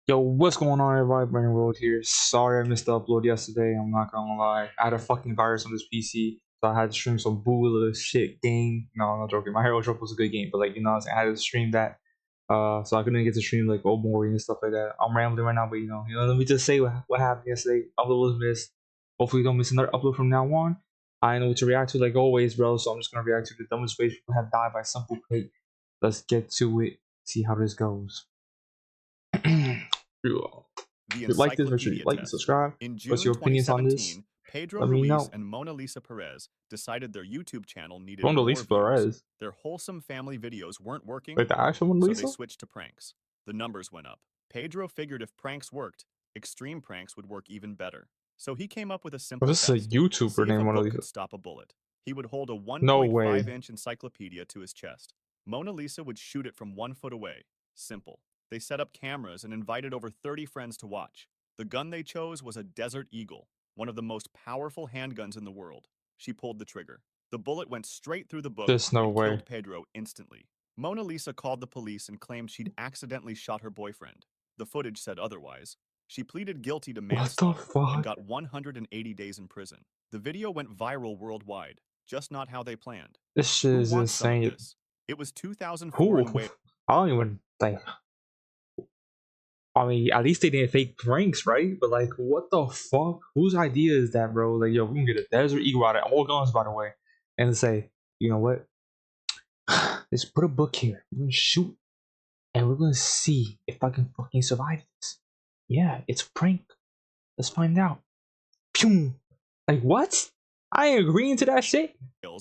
Yo, what's going on, everybody? BrandenLoveYall here. Sorry I missed the upload yesterday. I'm not gonna lie. I had a fucking virus on this PC, so I had to stream some boola shit game. No, I'm not joking. My Hero Drop was a good game, but like you know, what I'm saying, I had to stream that. So I couldn't get to stream like Old Mori and stuff like that. I'm rambling right now, but let me just say what happened yesterday. Upload was missed. Hopefully, don't miss another upload from now on. I know what to react to, like always, bro. So I'm just gonna react to the dumbest ways people have died by simple hate. Let's get to it. See how this goes. If you like this, make sure you like and subscribe. What's your opinions on this? Pedro Let me Ruiz know. and Mona Lisa Perez decided their YouTube channel needed Mona more Lisa views. Perez. Their wholesome family videos weren't working, Like the actual Mona so Lisa? they switched to pranks. The numbers went up. Pedro figured if pranks worked, extreme pranks would work even better. So he came up with a simple This is a test. YouTuber See if named a Mona book Lisa. could stop a bullet. He would hold a No way. 1.5-inch encyclopedia to his chest. Mona Lisa would shoot it from 1 foot away. Simple. They set up cameras and invited over 30 friends to watch. The gun they chose was a Desert Eagle, one of the most powerful handguns in the world. She pulled the trigger. The bullet went straight through the book There's no and way. killed Pedro instantly. Mona Lisa called the police and claimed she'd accidentally shot her boyfriend. The footage said otherwise. She pleaded guilty to manslaughter and got 180 days in prison. The video went viral worldwide, just not how they planned. This shit Who is wants some of insane. this? It was 2004 Who? in Wales. I don't even think. I mean, at least they didn't fake pranks, right? But like, what the fuck? Whose idea is that, bro? Like, yo, we're gonna get a Desert Eagle out of all guns, by the way, and say, you know what? Let's put a book here. We're gonna shoot, and we're gonna see if I can fucking survive this. Yeah, it's a prank. Let's find out. Pew! Like, what? I ain't agreeing to that shit.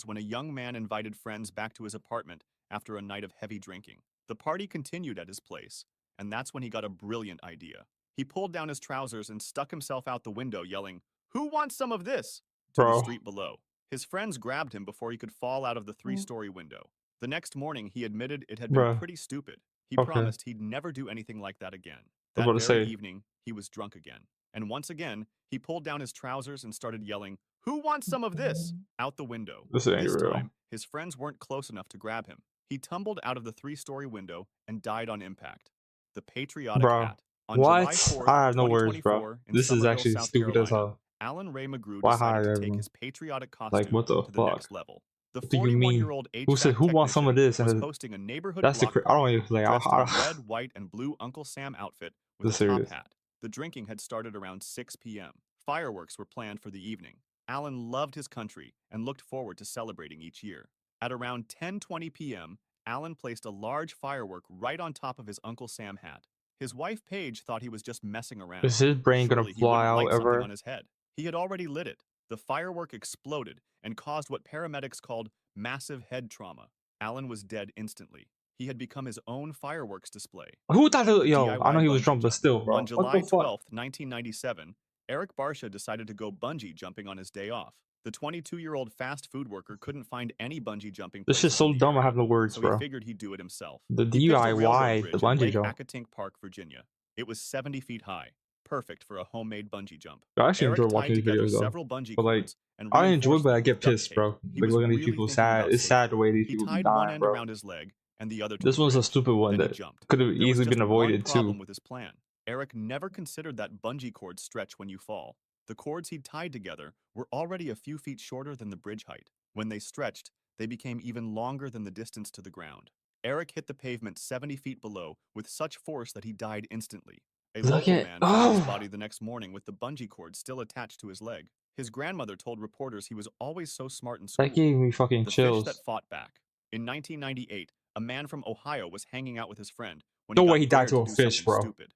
When a young man invited friends back to his apartment after a night of heavy drinking. The party continued at his place, and that's when he got a brilliant idea. He pulled down his trousers and stuck himself out the window, yelling, "Who wants some of this?" to the street below. His friends grabbed him before he could fall out of the 3-story window. The next morning, he admitted it had been pretty stupid. He promised he'd never do anything like that again. That very evening, he was drunk again. And once again, he pulled down his trousers and started yelling, "Who wants some of this?" out the window. This ain't real. time, his friends weren't close enough to grab him. He tumbled out of the 3-story window and died on impact. The patriotic hat. On July 4th, I have no words, bro. This is actually South stupid Carolina, as hell. Alan Ray McGrew Why decided to hide take everyone? his patriotic costume Like, what the to the fuck? next level. The What do you mean? 41-year-old Who said who wants some of this? was And hosting a neighborhood that's the block I don't party, even like. dressed in a red, white, and blue Uncle Sam outfit with a top hat. The drinking had started around 6 p.m. Fireworks were planned for the evening. Alan loved his country and looked forward to celebrating each year. At around 10:20 p.m., Alan placed a large firework right on top of his Uncle Sam hat. His wife Paige thought he was just messing around. Is his brain gonna Surely he fly wouldn't out light something ever? on his head. He had already lit it. The firework exploded and caused what paramedics called massive head trauma. Alan was dead instantly. He had become his own fireworks display. Who thought? Yo, DIY I know he was drunk, but bungee still, jump. bro. On July What the fuck? 12th, 1997, Eric Barsha decided to go bungee jumping on his day off. The 22-year-old fast food worker couldn't find any bungee jumping This places is so in the dumb. I area, have no words, so bro. he figured he'd do it himself. The He picked a railroad DIY, bridge the in bungee Lake jump. Accotink Park, Virginia. It was 70 feet high, perfect for a homemade bungee jump. I actually Eric enjoy tied watching these together videos though. several bungee But like, cords and I enjoy, reinforced but I them get with duct pissed, tape. bro. He Like was looking at these really people thinking sad. about It's sad safety. the way these He people be tied one dying, end bro. around his leg and the other to This the one's a bridge. stupid one Then he that jumped. could have There was easily just been avoided one problem too. with his plan. Eric never considered that bungee cords stretch when you fall. The cords he'd tied together were already a few feet shorter than the bridge height. When they stretched, they became even longer than the distance to the ground. Eric hit the pavement 70 feet below with such force that he died instantly. A local man found his body the next morning with the bungee cord still attached to his leg. His grandmother told reporters he was always so smart in school. That gave me fucking The chills. fish that fought back. In 1998, a man from Ohio was hanging out with his friend when No he way got he died dared to a do fish, something bro. stupid.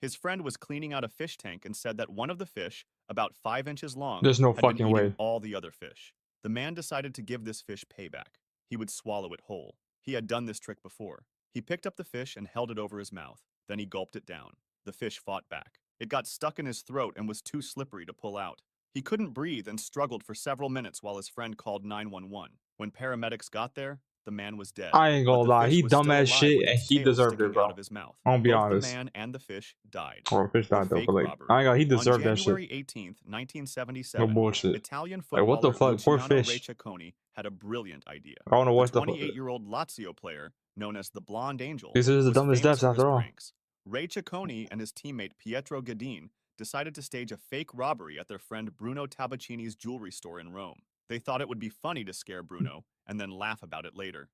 His friend was cleaning out a fish tank and said that one of the fish, about 5 inches long, There's no had been fucking eating way. all the other fish. The man decided to give this fish payback. He would swallow it whole. He had done this trick before. He picked up the fish and held it over his mouth. Then he gulped it down. The fish fought back. It got stuck in his throat and was too slippery to pull out. He couldn't breathe and struggled for several minutes while his friend called 911. When paramedics got there, the man was dead. I ain't gonna lie, he dumb as shit and he deserved it, bro. Out of his mouth. I'm gonna be Both honest. the man and the fish died. Oh, fish died though, Fake but like, robbery. I ain't gonna, he deserved that On shit. January 18th, 1977, No bullshit. Italian Like, what footballer the fuck? Poor Luciano fish. Recchiaconi had a brilliant idea. I don't know what the fuck. 28-year-old Lazio player, known as the Blonde Angel, This is the was dumbest famous deaths for his after all. pranks. Ray Ciccone and his teammate Pietro Gadin decided to stage a fake robbery at their friend Bruno Tabacini's jewelry store in Rome. They thought it would be funny to scare Bruno and then laugh about it later.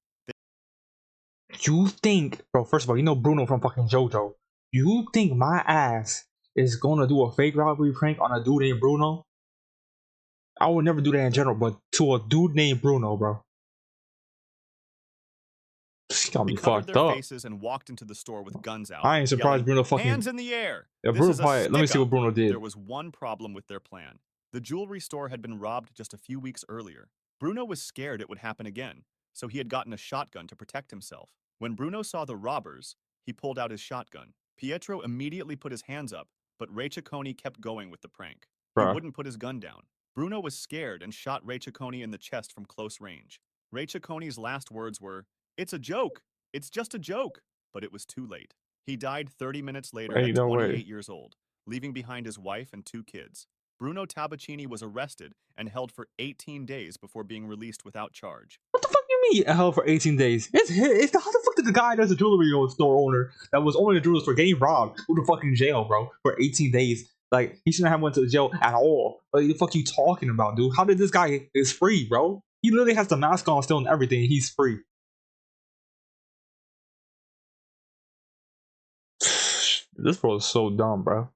You think, bro, first of all, you know Bruno from fucking JoJo. You think my ass is gonna do a fake robbery prank on a dude named Bruno? I would never do that in general, but to a dude named Bruno, bro. She got They me covered fucked their up. faces and walked into the store with guns out, I ain't surprised yelling, Bruno fucking. "Hands in the air! Yeah, This Bruno is a probably. Let me see what stick-up!" Bruno did. There was one problem with their plan. The jewelry store had been robbed just a few weeks earlier. Bruno was scared it would happen again, so he had gotten a shotgun to protect himself. When Bruno saw the robbers, he pulled out his shotgun. Pietro immediately put his hands up, but Ray Ciccone kept going with the prank. He Bruh. wouldn't put his gun down. Bruno was scared and shot Ray Ciccone in the chest from close range. Ray Ciccone's last words were, "It's a joke! It's just a joke!" But it was too late. He died 30 minutes later Ain't at no 28 way. years old, leaving behind his wife and 2 kids. Bruno Tabacini was arrested and held for 18 days before being released without charge. What the fuck you mean hell for 18 days? It's how the fuck did the guy that's a jewelry store owner that was owning a jewelry store getting robbed go to fucking jail, bro, for 18 days? Like, he shouldn't have went to jail at all. Like, the fuck you talking about, dude? How did this guy is free, bro? He literally has the mask on still and everything. He's free. This bro is so dumb, bro.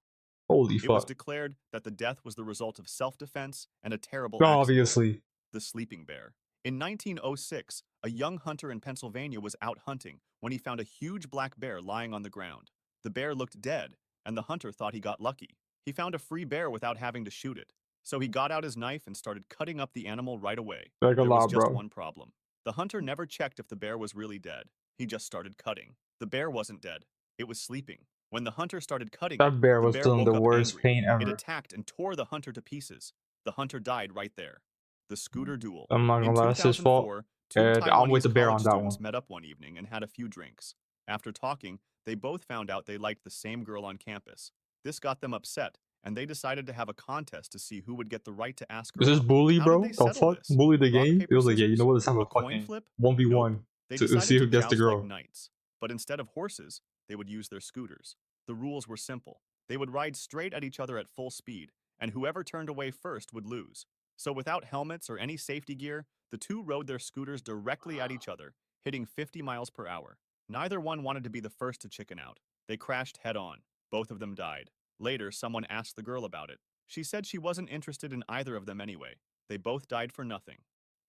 Holy It was fuck. declared that the death was the result of self-defense and a terrible accident. Obviously. The sleeping bear. In 1906, a young hunter in Pennsylvania was out hunting when he found a huge black bear lying on the ground. The bear looked dead, and the hunter thought he got lucky. He found a free bear without having to shoot it. So he got out his knife and started cutting up the animal right away. Like a There was lot, just bro. one problem. The hunter never checked if the bear was really dead. He just started cutting. The bear wasn't dead. It was sleeping. When the hunter started cutting That it, bear the was bear still in woke the up worst angry. pain It ever. attacked and tore the hunter to pieces. The hunter died right there. The scooter duel. I'm not In gonna lie, that's his fault. 2004, 2 And I'm with Taiwanese the bear college on that students one. met up one evening and had a few drinks. After talking, they both found out they liked the same girl on campus. This got them upset, and they decided to have a contest to see who would get the right to ask her Is this out. bully, How did bro? they The settle fuck? this? Bully the Rock, game? It paper, was like, yeah, you know scissors? what? Let's have A a coin fucking flip? 1v1 Nope. They to decided see to who gets the joust like girl. knights. But instead of horses, they would use their scooters. The rules were simple. They would ride straight at each other at full speed, and whoever turned away first would lose. So without helmets or any safety gear, the two rode their scooters directly at each other, hitting 50 miles per hour. Neither one wanted to be the first to chicken out. They crashed head-on. Both of them died. Later, someone asked the girl about it. She said she wasn't interested in either of them anyway. They both died for nothing.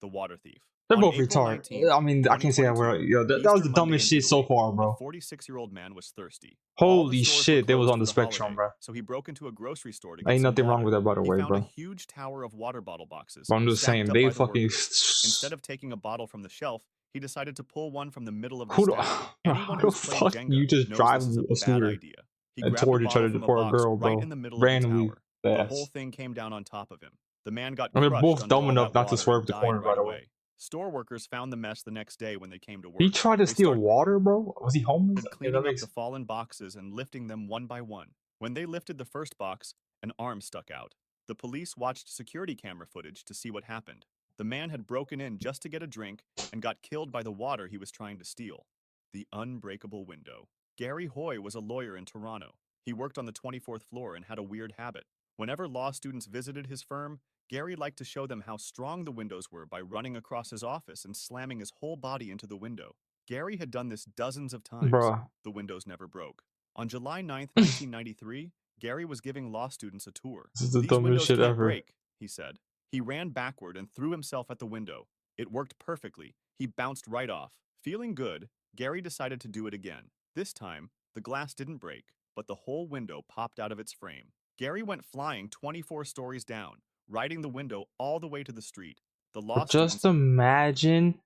The water thief. They're On both April retarded. 19th, I mean, I can't say that. 2022, Yo, that was Easter the Monday dumbest in shit so Italy, far, a bro. 46-year-old man was thirsty. All the Holy stores were shit, they was closed on for the the spectrum, holiday, bro. so he broke into a grocery store to get Ain't some nothing wrong water. with that, by the He way, found a bro. huge tower of water bottle boxes But I'm just stacked saying, up they by the fucking. workers. Instead of taking a bottle from the shelf, he decided to pull one from the middle of the Who the, stack. how Anyone the who's played fuck Jenga you just knows drive this is a a bad scooter idea. He and grabbed a toward each other bottle from a for a box girl, right bro? in the middle of the Randomly tower. The whole fast. thing came down on top of him. The man got And they're crushed both under dumb all enough that not to water swerve and the died corner, by right the way. away. Store workers found the mess the next day when they came to work. He tried to They steal started water, bro? Was he homeless? Yeah, that cleaning up makes. the fallen boxes and lifting them one by one. When they lifted the first box, an arm stuck out. The police watched security camera footage to see what happened. The man had broken in just to get a drink and got killed by the water he was trying to steal. The unbreakable window. Gary Hoy was a lawyer in Toronto. He worked on the 24th floor and had a weird habit. Whenever law students visited his firm, Gary liked to show them how strong the windows were by running across his office and slamming his whole body into the window. Gary had done this dozens of times. Bruh. The windows never broke. On July 9th, 1993, Gary was giving law students a tour. This is the "These dumbest windows shit can't ever. break," he said. He ran backward and threw himself at the window. It worked perfectly. He bounced right off. Feeling good, Gary decided to do it again. This time, the glass didn't break, but the whole window popped out of its frame. Gary went flying 24 stories down, riding the window all the way to the street. The law But just students imagine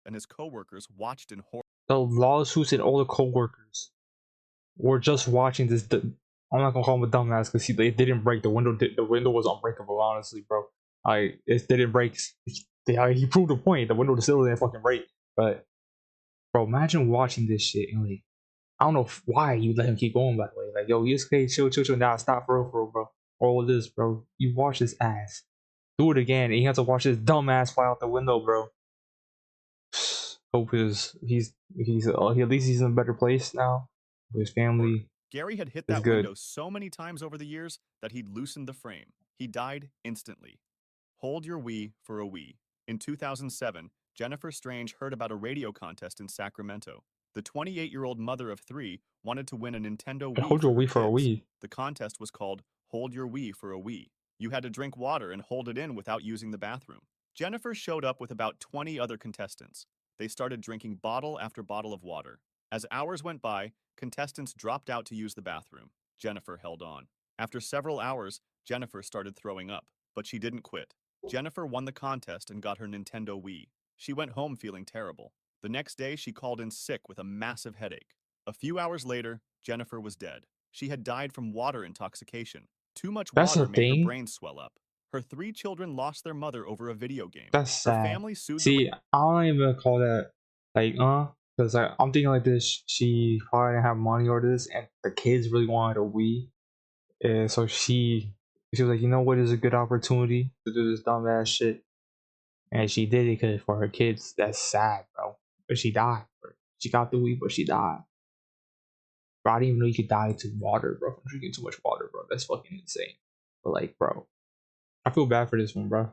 and his coworkers watched in horror. the lawsuits and all the co-workers were just watching this. I'm not gonna call him a dumbass because they didn't break the window. The window was unbreakable, honestly, bro. It didn't break. He proved the point. The window still didn't fucking break. But bro, imagine watching this shit and like, I don't know why you let him keep going that way. Like, yo, you just okay, chill, now stop for real, bro. All this, bro. You watch this ass. Do it again, and you have to watch this dumb ass fly out the window, bro. Hope he's at least he's in a better place now. His family Gary had hit is that good. window so many times over the years that he'd loosened the frame. He died instantly. Hold your Wii for a Wii. In 2007, Jennifer Strange heard about a radio contest in Sacramento. The 28-year-old mother of 3 wanted to win a Nintendo I Wii hold for your her Wii for a kids. Wii. The contest was called Hold Your Wii for a Wii. You had to drink water and hold it in without using the bathroom. Jennifer showed up with about 20 other contestants. They started drinking bottle after bottle of water. As hours went by, contestants dropped out to use the bathroom. Jennifer held on. After several hours, Jennifer started throwing up, but she didn't quit. Jennifer won the contest and got her Nintendo Wii. She went home feeling terrible. The next day, she called in sick with a massive headache. A few hours later, Jennifer was dead. She had died from water intoxication. Too much That's a water made her thing. brain swell up. Her 3 children lost their mother over a video game. That's Her sad. family sued the See, I don't even call that like because I'm thinking like this. She probably didn't have money or this, and the kids really wanted a Wii, and so she was like, you know what is a good opportunity to do this dumbass shit, and she did it because for her kids. That's sad, bro. But she died. Bro. She got the Wii, but she died. Bro, I didn't even know you could die to water, bro. From drinking too much water, bro. That's fucking insane. But like, bro, I feel bad for this one, bro.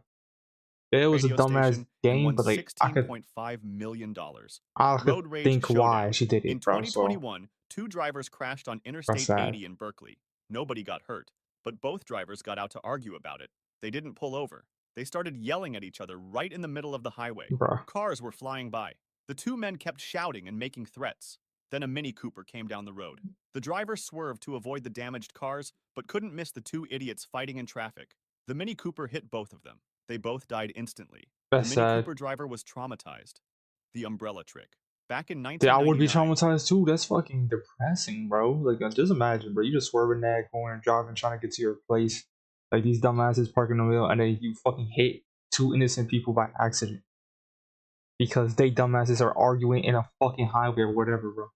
It was a radio dumbass station and game, won but like $16.5 million. I could Road Rage think why Showdown. she did In it, bro. So 2021, 2 drivers crashed on that's Interstate sad, 80 in Berkeley. Nobody got hurt, but both drivers got out to argue about it. They didn't pull over. They started yelling at each other right in the middle of the highway. bro. Cars were flying by. The 2 men kept shouting and making threats. Then a Mini Cooper came down the road. The driver swerved to avoid the damaged cars, but couldn't miss the 2 idiots fighting in traffic. The Mini Cooper hit both of them. They both died instantly. The That's Mini sad. Cooper driver was traumatized. The umbrella trick. Back in Dude, I would be 1999, traumatized too. That's fucking depressing, bro. Like, just imagine, bro. You just swerving that corner, driving, trying to get to your place. Like these dumbasses parking in the middle, and then you fucking hit 2 innocent people by accident because they dumbasses are arguing in a fucking highway or whatever, bro.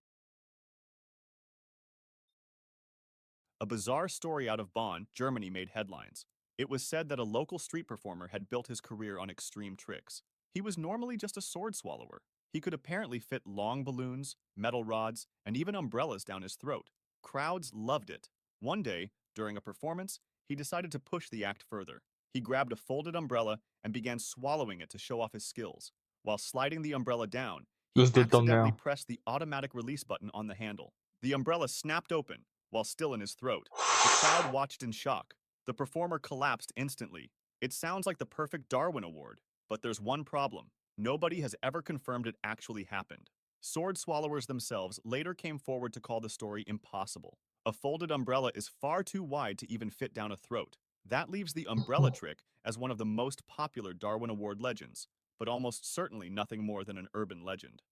a bizarre story out of Bonn, Germany made headlines. It was said that a local street performer had built his career on extreme tricks. He was normally just a sword swallower. He could apparently fit long balloons, metal rods, and even umbrellas down his throat. Crowds loved it. One day, during a performance, he decided to push the act further. He grabbed a folded umbrella and began swallowing it to show off his skills. While sliding the umbrella down, he Just the accidentally thumbnail. pressed the automatic release button on the handle. The umbrella snapped open, while still in his throat. The crowd watched in shock. The performer collapsed instantly. It sounds like the perfect Darwin Award, but there's one problem. Nobody has ever confirmed it actually happened. Sword swallowers themselves later came forward to call the story impossible. A folded umbrella is far too wide to even fit down a throat. That leaves the umbrella trick as one of the most popular Darwin Award legends, but almost certainly nothing more than an urban legend.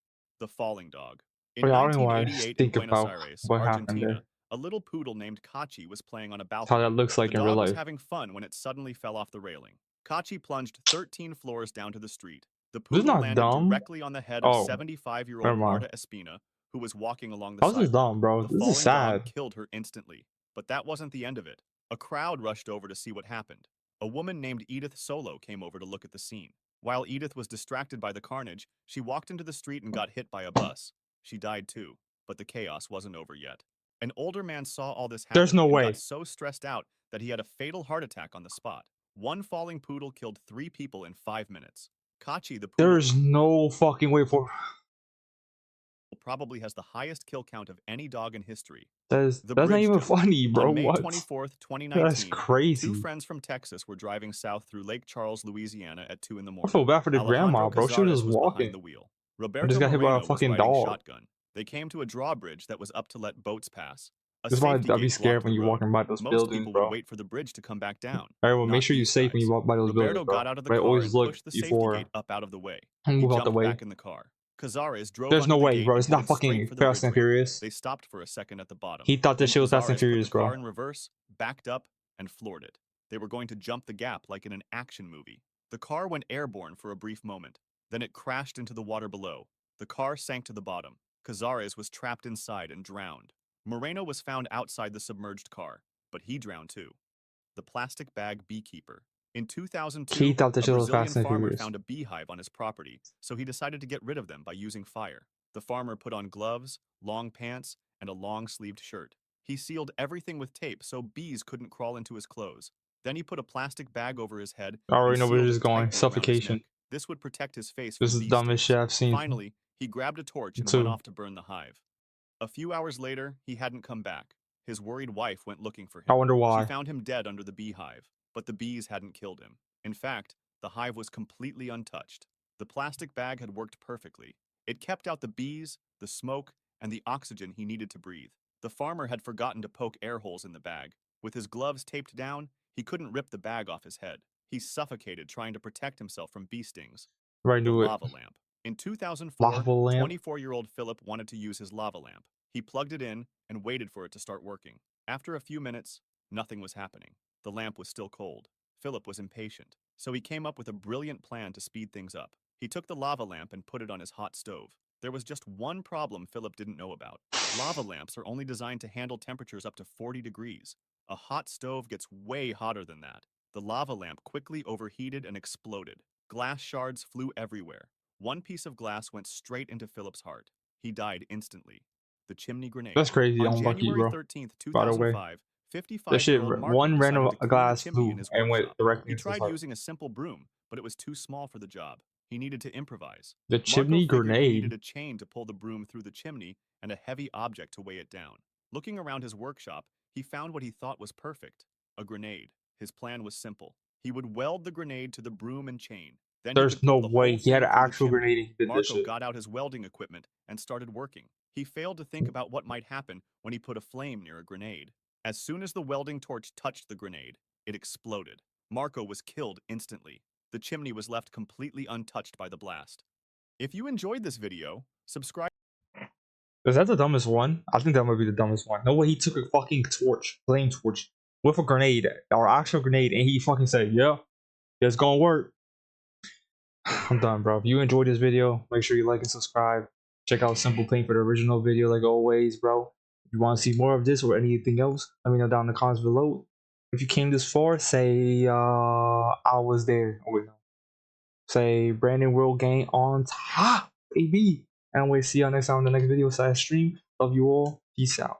The Falling Dog. But In yeah, I don't even want to 1988 in think Buenos about Aires, what happened Argentina, there. a little poodle named Kachi was playing on a That's how that balcony. looks The like in real dog was life. having fun when it suddenly fell off the railing. Kachi plunged 13 floors down to the street. The This is poodle not landed dumb. directly on the head of Oh, 75-year-old never mind. Marta Espina, who was walking along the How's this sidewalk. dumb, bro? The This is falling dog sad. killed her instantly. But that wasn't the end of it. A crowd rushed over to see what happened. A woman named Edith Solo came over to look at the scene. While Edith was distracted by the carnage, she walked into the street and got hit by a bus. She died too, but the chaos wasn't over yet. An older man saw all this There's no happening and got way. so stressed out that he had a fatal heart attack on the spot. One falling poodle killed 3 people in 5 minutes. Kachi the poodle There's no fucking way for probably has the highest kill count of any dog in history. that's The not bridge even jump. funny, bro. On May What? 24th, That's 2019, 2 crazy. friends from Texas were driving south through Lake Charles, Louisiana at 2 in the I feel morning. bad for the Alejandro grandma, bro. She was Cazares just was behind walking the wheel. and just Roberto got hit by a Moreno was fucking riding dog. shotgun. They came to a drawbridge that was up to let boats pass. A That's why safety I'd be gate scared blocked when the you're road. walking by those Most buildings, people would bro. wait for the bridge to come back down. Alright, well, make Not sure you're these safe when you guys. walk by those buildings, Roberto bro. got out of the Right? car Always and look pushed the safety before gate up out of the way. and He move out the jumped way. back in the car. Cazares drove There's under no the way, gate bro. and It's not headed straight fucking for the Fast and bridge ramp. Furious. They stopped for a second at the bottom. He thought this Then shit was Fast and Cazares put Furious, the car bro. in reverse, backed up, and floored it. They were going to jump the gap like in an action movie. The car went airborne for a brief moment. Then it crashed into the water below. The car sank to the bottom. Cazares was trapped inside and drowned. Moreno was found outside the submerged car, but he drowned too. The plastic bag beekeeper. In He 2002, thought this a shit was Brazilian Fast and farmer Furious. found a beehive on his property, so he decided to get rid of them by using fire. The farmer put on gloves, long pants, and a long-sleeved shirt. He sealed everything with tape so bees couldn't crawl into his clothes. Then he put a plastic bag over his head I and already know where sealed this is it going. tightly around his Suffocation. neck. This would protect his face This from is the bee dumbest shit stings. I've seen. Finally, he grabbed a torch and went Too. off to burn the hive. A few hours later, he hadn't come back. His worried wife went looking for him. I wonder She why. found him dead under the beehive, but the bees hadn't killed him. In fact, the hive was completely untouched. The plastic bag had worked perfectly. It kept out the bees, the smoke, and the oxygen he needed to breathe. The farmer had forgotten to poke air holes in the bag. With his gloves taped down, he couldn't rip the bag off his head. He suffocated trying to protect himself from bee stings. Right, The knew it. lava lamp. In 2004, Lava lamp. 24-year-old Philip wanted to use his lava lamp. He plugged it in and waited for it to start working. After a few minutes, nothing was happening. The lamp was still cold. Philip was impatient, so he came up with a brilliant plan to speed things up. He took the lava lamp and put it on his hot stove. There was just one problem Philip didn't know about. Lava lamps are only designed to handle temperatures up to 40 degrees. A hot stove gets way hotter than that. The lava lamp quickly overheated and exploded. Glass shards flew everywhere. One piece of glass went straight into Philip's heart. He died instantly. The chimney grenade. That's crazy. On Unlucky, January bro. 13th, By the way, 2005, that shit. 55-year-old Marco One decided random to clean the glass chimney in flew his and went workshop. directly He into his tried heart. using a simple broom, but it was too small for the job. He needed to improvise. The Marco chimney figured he needed grenade. a chain to pull the broom through the chimney and a heavy object to weigh it down. Looking around his workshop, he found what he thought was perfect: a grenade. His plan was simple. He would weld the grenade to the broom and chain. Then he There's could no pull the way whole he had thing an through the actual chimney. grenade and he did this Marco shit. got out his welding equipment and started working. He failed to think about what might happen when he put a flame near a grenade. As soon as the welding torch touched the grenade, it exploded. Marco was killed instantly. The chimney was left completely untouched by the blast. If you enjoyed this video, subscribe. Is that the dumbest one? I think that might be the dumbest one. No way he took a fucking torch, flame torch, with a grenade, or actual grenade, and he fucking said, yeah, it's gonna work. I'm done, bro. If you enjoyed this video, make sure you like and subscribe. Check out Simple Paint for the original video, like always, bro. If you want to see more of this or anything else, let me know down in the comments below. If you came this far, say I was there. Oh wait, no. Say Branden World Gang on top, baby. And we'll see y'all next time in the next video / stream. Love you all. Peace out.